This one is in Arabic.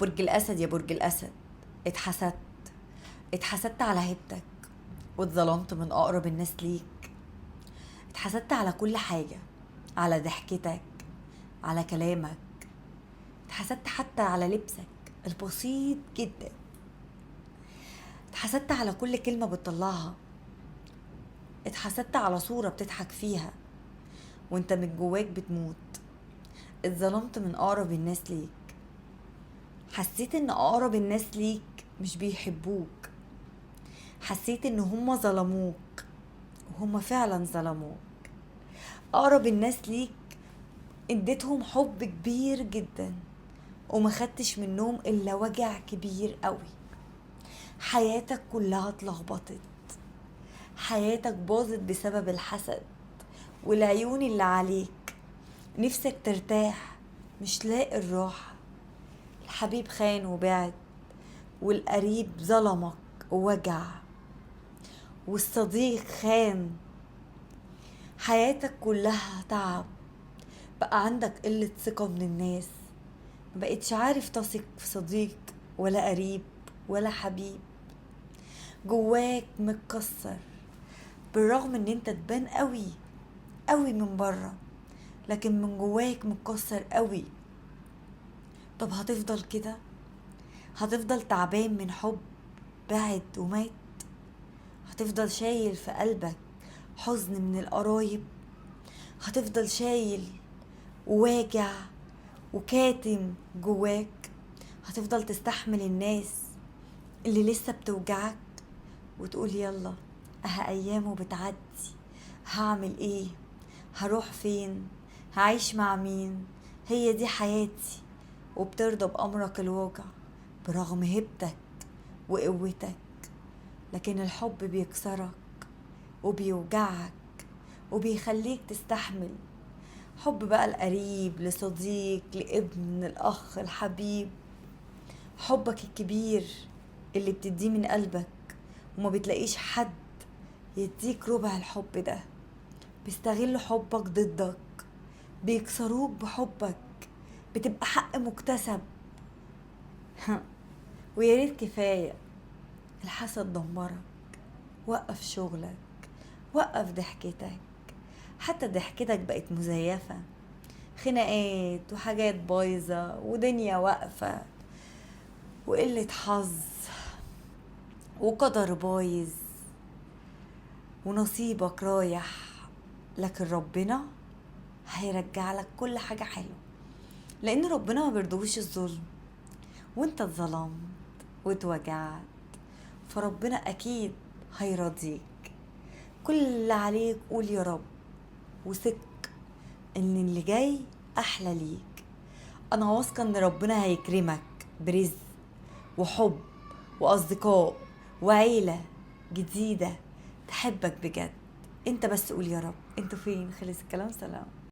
برج الأسد يا برج الأسد، اتحسدت. اتحسدت على هيبتك، واتظلمت من أقرب الناس ليك. اتحسدت على كل حاجة، على ضحكتك، على كلامك. اتحسدت حتى على لبسك البسيط جدا. اتحسدت على كل كلمة بتطلعها. اتحسدت على صورة بتضحك فيها وانت من جواك بتموت. اتظلمت من أقرب الناس ليك. حسيت ان أقرب الناس ليك مش بيحبوك. حسيت ان هم ظلموك، وهم فعلا ظلموك. اقرب الناس ليك اديتهم حب كبير جدا، وما خدتش منهم الا وجع كبير قوي. حياتك كلها اتلخبطت. حياتك باظت بسبب الحسد والعيون اللي عليك. نفسك ترتاح، مش لاقي الراحة. الحبيب خان وبعد، والقريب ظلمك ووجع، والصديق خان. حياتك كلها تعب. بقى عندك قلة ثقة من الناس. مبقتش عارف تثق في صديق ولا قريب ولا حبيب. جواك متكسر، بالرغم ان انت تبان قوي قوي من بره، لكن من جواك متكسر قوي. طب هتفضل كده؟ هتفضل تعبان من حب بعد ومات؟ هتفضل شايل في قلبك حزن من القرايب؟ هتفضل شايل وواجع وكاتم جواك؟ هتفضل تستحمل الناس اللي لسه بتوجعك وتقول يلا ايامه بتعدي؟ هعمل ايه؟ هروح فين؟ هعيش مع مين؟ هي دي حياتي. وبترضى بأمرك الواقع برغم هيبتك وقوتك. لكن الحب بيكسرك وبيوجعك وبيخليك تستحمل. حب بقى القريب لصديق لابن الأخ الحبيب. حبك الكبير اللي بتديه من قلبك وما بتلاقيش حد يديك ربع الحب ده. بيستغلوا حبك ضدك، بيكسروك بحبك. بتبقى حق مكتسب. ويا ريت كفاية الحسد دمرك. وقف شغلك، وقف ضحكتك. حتى ضحكتك بقت مزيفة. خناقات وحاجات بايظة ودنيا واقفة وقلة حظ وقدر بايظ ونصيبك رايح. لكن ربنا هيرجع لك كل حاجة حلوة، لأن ربنا ما بيرضوش الظلم. وانت اتظلمت واتوجعت، فربنا أكيد هيرضيك. كل اللي عليك قول يا رب، وثق ان اللي جاي أحلى ليك. أنا واثقة ان ربنا هيكرمك برزق وحب وأصدقاء وعيلة جديدة تحبك بجد. انت بس قول يا رب. انتوا فين؟ خلص الكلام، سلام.